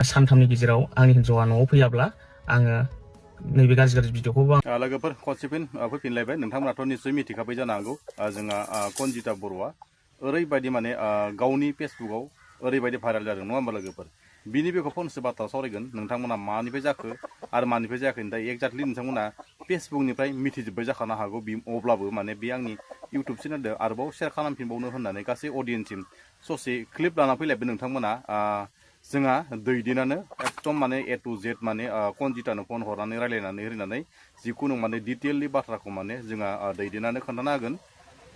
सानथामनि गेजेराव आंनि हिन्जावा न'आव फैयाब्ला आङो नैबे गाज्रि भिडिअखौ लोगोफोर खनसेफिन फैफिनलायबाय नोंथांमोनाथ' निस्सय मिथिखाबाय जानो हागौ जोंहा कनजिता बर'आ ओरैबायदि माने गावनि फेसबुकआव ओरैबायदि भाइरेल जादों नङा होमबा लोगोफोर बिनि बेखौ फंसे बाथ्रा सावरायगोन नोंथांमोना मानिफ्राय जाखो आरो मानिफ्राय जायाखै दा एक्जाक्टलि नोंथांमोना फेसबुकनिफ्राय मिथिजोब्बाय जाखानो हागौ अब्लाबो माने बे आंनि इउटुब चेनेलजों आरोबाव शेयार खालामफिनबावनो होननानै गासै अडियेन्ससिम ससे क्लिप लाना फैलायबाय नोंथांमोना जोंहा दैदेनानो एकदम माने ए टु जेड माने कनजितानो फन हरनानै रायलायनानै जिखुनु माने डिटेलनि बाथ्राखौ माने जोंहा दैदेनानो खोन्थानो हागोन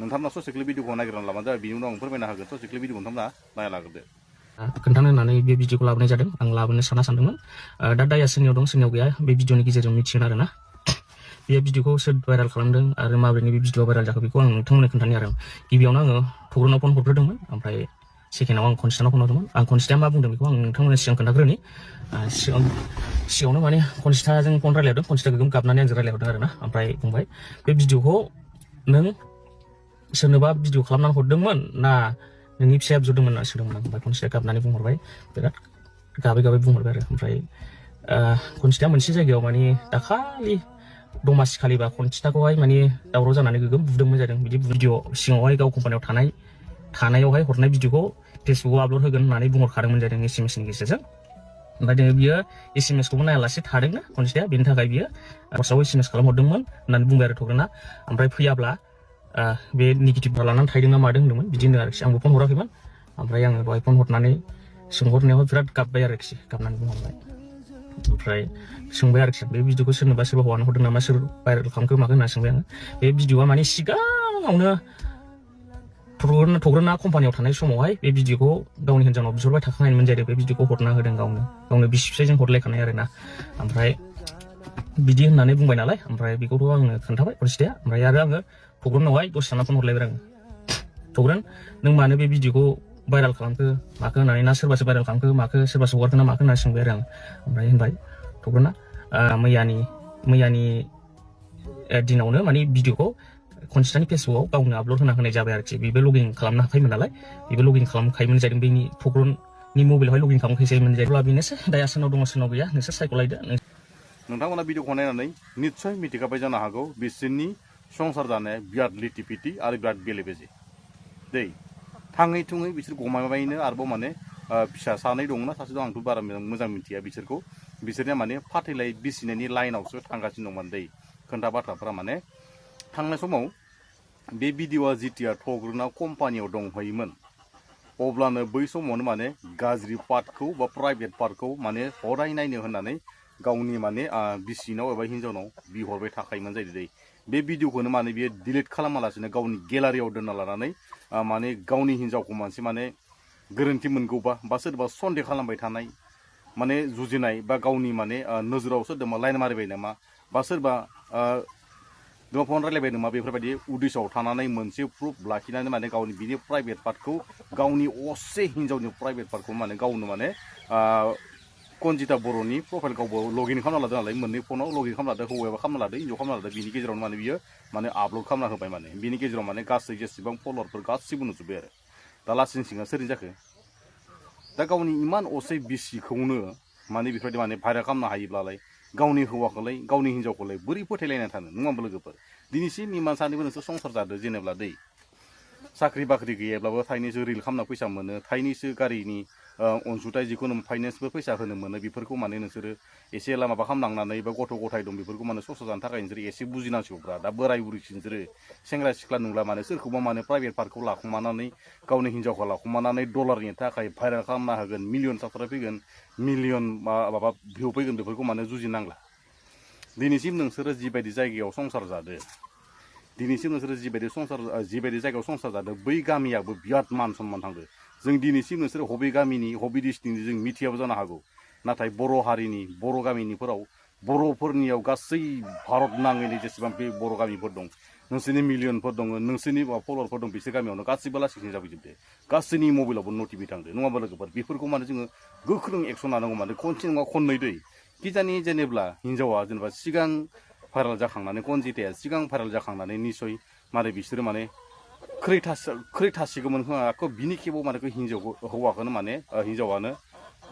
नोंथांमोना ससे क्लिप भिडिअखौ नागिरनानै लाबानो जाबाय बिनि उनाव आं फोरमायनो हागोन ससे क्लिप भिडिअखौ नोंथांमोना नायना लाग्रोदो खोन्थानो होननानै बे भिडिअखौ लाबोनाय जादों आं लाबोनो सानदोंमोन दा दाया सोरनियाव दं सोरनियाव गैया बे भिडिअनि गेजेरजों मिथिगोन आरोना बे भिडिअखौ सोर भाइरेल खालामदों आरो माबोरै बे भिडिअआ भाइरेल जाखो बेखौ आं नोंथांमोननो खोन्थानि आरो गिबियावनो आङो थग्रनाव फन हरग्रोदोंमोन ओमफ्राय सेकेन्डआव आं कनजितानाव फन हरदोंमोन आं कनजिताया मा बुंदों बेखौ आं नोंथांमोननो सिगां खोन्थाग्रोनि सिगाङावनो माने कनजिताजों फन रायलायदों कनजिता गोगोम गाबनानै आंजों रायलायहरदों आरोना ओमफ्राय बुंबाय बे भिडिअखौ नों सोरनोबा भिडिअ खालामनानै हरदोंमोन ना नोंनि फिसाया बिहरदोंमोन होनना सोंदोंमोन ओमफ्राय कनजिताया गाबनानै बुंहरबाय बिराद गाबै बुंहरबाय आरो ओमफ्राय कनजिताया मोनसे जायगायाव माने दाखालि दमासि खालिबा कनजिताखौहाय माने दावराव जानानै गोगोम बुदोंमोन जादों बिदि भिडिअ सिङावहाय गाव कम्पानियाव थानायावहाय हरनाय भिडिअखौ फेसबुकआव आपल'ड होगोन होननानै बुंहरखादोंमोन जादों SMS नि गेजेरजों ओमफ्राय बियो SMS खौबो नायालासे थादोंना कनजिताया बेनि थाखाय बियो फार्स्टआव SMS खालामहरदोंमोन होननानै बुंबाय आरो थग्रना ओमफ्राय फैयाब्ला बे नेगेटिभ लानानै थाहैदों ना मादों होनदोंमोन बिदि होनदों आरोखि आंबो फन हराखैमोन ओमफ्राय आङो दहाय फन हरनानै सोंहरनायावहाय बिराद गाबबाय आरोखि गाबनानै बुंहरबाय ओमफ्राय सोंबाय आरोखि बे भिडिअखौ सोरनोबा सोरबा हौवानो हरदों नामा सोर भाइरेल खालामखो माखो होनना सोंबाय आङो बे भिडिअआ माने सिगाङावनो थग्रना कम्पानियाव थानाय समावहाय बे भिडिअखौ गावनि हिन्जावनाव बिहरबाय थाखानायमोन जाहैदों बे भिडिअखौ हरना होदों गावनो बिसि फिसायजों हरलायखानाय आरोना ओमफ्राय बिदि होननानै बुंबाय नालाय ओमफ्राय बेखौथ' आंनो खोन्थाबाय कनजिताया ओमफ्राय आरो आङो थग्रनावहाय दसे थाना फन हरलायबाय आङो थग्रन नों मानो बे भिडिअखौ भाइरेल खालामखो माखो होननानै ना सोरबासो भाइरेल खालामखो माखो सोरबा हगारखो ना माखो होननानै सोंबाय आरो आं ओमफ्राय होनबाय थग्रना मैयानि दिनावनो माने भिडिअखौ कनजितानि फेसबुकआव गावनो आपल'ड होनाय जाबाय आरोखि बेबो लगिन खालामनो हाखायोमोन नालाय बेबो लगिन खालामखायोमोन जादों बेनि थग्रननि मबाइलावहाय लगिन खालामखायोमोन जायोब्ला बेनोसै दाया सोरनाव दङ सोरनाव गैया नोंसोर सायख'लायदो नोंथांमोना भिडिअखौ नायनानै निस्सय मिथिखाबाय जानो हागौ बिसोरनि संसार जानाया बिराद लिटि पिटि आरो बिराद बेले बेजे दै थाङै थुङै बिसोर गमामायैनो आरोबाव माने फिसा सानै दंना सासे दं आंथ' बारा मोजां मिथिया बिसोरनिया माने फाथैलाय बिसिनायनि लाइनावसो थांगासिनो दंमोन दै खोन्था बाथ्राफोरा माने थांनाय समाव बे भिडिअआ जितिया थग्रना कम्पानियाव दंहैयोमोन अब्लानो बै समावनो माने गाज्रि पार्टखौ बा प्राइभेट पार्टखौ माने हराय नायनो होननानै गावनि माने बिसिनाव एबा हिन्जावनाव बिहरबाय थाखायोमोन जाहैदों दै बे भिडिअखौनो माने बियो डिलिट खालामालासिनो गावनि गेलारियाव दोनना लानानै माने गावनि हिन्जावखौ मोनसे माने गोरोन्थि मोनगौबा बा सोरबा सन्देह खालामबाय थानाय माने जुजिनाय बा गावनि माने नोजोराव सोरदोंबा लाइन मारिबाय नामा बा सोरबा फन रायलायबाय नामा बेफोरबायदि उद्देश्यआव थानानै मोनसे प्रुफ लाखिनानै माने गावनि बिनि प्राइभेट पार्टखौ गावनि असे हिन्जावनि प्राइभेट पार्टखौ माने गावनो माने कनजिता बर'नि प्रफाइल गावबो लगइन खालामना लादों नालाय मोननै फनाव लगइन खालामना लादों हौवायाबो खालामना लादों हिन्जाव खालामना लादों बिनि गेजेरावनो माने बियो माने आपल'ड खालामना होबाय माने बिनि गेजेराव माने गासै जेसेबां फल'वारफोर गासिबो नुजोब्बाय आरो दा लासिं सिङा सोरनि जाखो दा गावनि इमान असे बिसिखौनो माने बेफोरबायदि माने भाइरेल खालामनो हायोब्लालाय गावनि हौवाखौलाय गावनि हिन्जावखौलाय बोरै फोथायलायना थानो नङा होमबा लोगोफोर दिनैसिम इमान सानैबो नोंसोर संसार जादों जेनेबा दै साख्रि बाख्रि गैयाब्लाबो थाइनैसो रिल खालामना फैसा मोनो थाइनैसो गारिनि अनसुंथाइ जिखुनु फाइनेन्सबो फैसा होनो मोनो बेफोरखौ माने नोंसोरो एसे एला माबा खालामलांनानै बा गथ' गथाय दं बेफोरखौ माने संसार जानो थाखाय नोंसोरो एसे बुजिनांसिगौब्रा दा बोराय बुरैसिन नोंसोरो सेंग्रा सिख्ला नंला माने सोरखौबा माने प्राइभेट पार्टखौ लाखुमानानै गावनि हिन्जावखौ लाखुमानानै डलारनि थाखाय भाइरेल खालामना होगोन मिलियन साबस्क्राइब फैगोन मिलियन माबा भिउ फैगोन बेफोरखौ माने जुजिनांला दिनैसिम नोंसोरो जिबायदि जायगायाव संसार जादों दिनैसिम नोंसोरो जिबायदि जायगायाव संसार जादों बै गामियाबो बिराद मान सनमान थांदों जों दिनैसिम नोंसोरो हबे गामिनि हबे डिस्ट्रिक्टनि जों मिथियाबो जानो हागौ नाथाय बर' हारिनि बर' गामिनिफोराव बर'फोरनियाव गासै भारत नाङैनो जेसेबां बे बर' गामिफोर दं नोंसोरनि मिलियनफोर दङ नोंसोरनि फल'वारफोर दं बिसोर गामियावनो गासैबो लासिं जाबोजोबदो गासैनि मबाइलावबो नटिफिकेसन थांदो नङा होमबा लोगोफोर बेफोरखौ माने जोङो गोख्रों एक्सन लानांगौ माने खनसे नङा खननै दै किजानि जेनेब्ला हिन्जावा जेनेबा सिगां भाइरेल जाखांनानै कनजिताया सिगां भाइरेल जाखांनानै निसय माने बिसोरो माने खै थासिगौमोन खोमा बिनि खेबाव माने हिन्जावखौ हौवाखौनो माने हिन्जावानो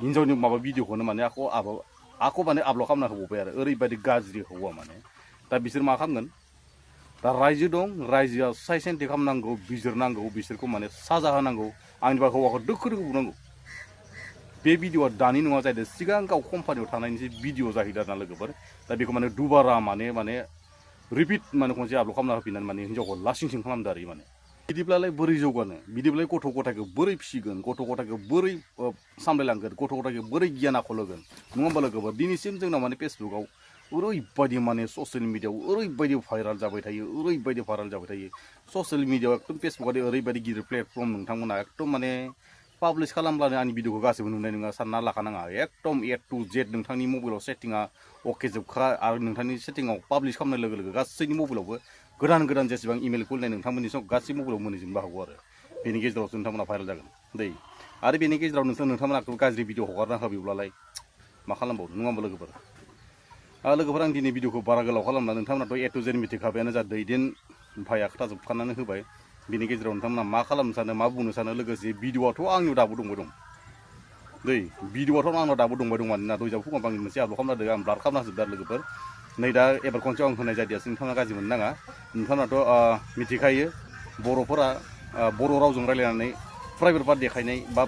हिन्जावनि माबा भिडिअखौनो माने आखौ माने आपल'ड खालामना होबावबाय आरो ओरैबायदि गाज्रि हौवा माने दा बिसोर मा खालामगोन दा रायजो दं रायजोआ सायसेन्टि खालामनांगौ बिजिरनांगौ बिसोरखौ माने साजा होनांगौ आंनिबा हौवाखौ दोखो दोखो बुंनांगौ बे भिडिअआ दानि नङा जाहैदों सिगां गाव कम्पानियाव थानायनिसो भिडिअ जाहैदों आरोना लोगोफोर दा बेखौ माने दुबारा माने रिपिट माने खनसे आपल'ड खालामना होफिननानै माने हिन्जावखौ लासिं सिं खालामदो आरो माने बिदिब्लालाय बोरै जौगानो बिदिब्लालाय गथ' गथायखौ बोरै फिसिगोन गथ' गथायखौ बोरै सामलायलांगोन गथ' गथायखौ बोरै गियान आखल होगोन नङा होमबा लोगोफोर दिनैसिम जोंनाव माने फेसबुकआव ओरैबायदि माने ससियेल मिडियाआव ओरैबायदि भाइराल जाबाय थायो ससियेल मिडियाआव एकदम फेसबुकआदि ओरैबायदि गिदिर प्लेटफर्म नोंथांमोना एकदम माने पाब्लिश खालामब्लानो आंनि भिडिअखौ गासैबो नुनाय नङा सानना लाखानाङा एकदम A to Z नोंथांनि मबाइलाव सेटिंआ अके जोबखा आरो नोंथांनि सेटिंआव पाब्लिश खालामनाय लोगो लोगो गासैनि मबाइलावबो गोदान जेसेबां इमेल खुलिनाय नोंथांमोननि सम गासै मबाइलाव मोनहैजोबनो हागौ आरो बेनि गेजेरावसो नोंथांमोना भाइरेल जागोन दै आरो बेनि गेजेराव नोंथांमोना गाज्रि भिडिअ हगारना होयोब्लालाय मा खालामबावनो नङा होमबा लोगोफोर आं दिनै भिडिअखौ बारा गोलाव खालामला नोंथांमोनाथ' A to Z मिथिखाबायानो जा दैदेन भाइया खोथाजोबखानानै होबाय बेनि गेजेराव नोंथांमोना मा खालामनो सानो मा बुंनो सानो लोगोसे भिडिअआथ' आंनियाव दाबो दंबाय दं दै भिडिअआथ' आंनाव दाबो दंबाय दं मानोना दयजाबो फुङाव आं मोनसे आपल'ड खालामना होदों आं ब्लार खालामना होजोबदों आरो लोगोफोर नै दा एबार खनसेयाव आं होनाय जादियासो नोंथाङा गाज्रि मोननो नाङा नोंथांमोनाथ' मिथिखायो बर'फोरा बर' रावजों रायलायनानै प्राइभेट पार्ट देखायनाय बा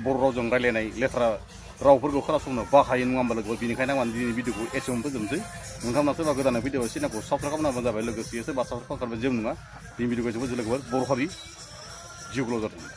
बर' रावजों रायलायनाय लेथ्रा रावफोरखौ खोनासंनो बाखायो नङा होमबा लोगोफोर बेनिखायनो आं दिनै भिडिअखौ एसेयावनो फोजोबनोसै नोंथांमोना सोरबा गोदानै भिडिअ चेनेलखौ साबस्क्राइब खालामनांगौ जाबाय लोगोसे सोरबा साबस्क्राइब खालामबाय जेबो नङा दिनै भिडिअखौ जोबोद लोगोफोर बर' हारि जिउ गोलाव जाथों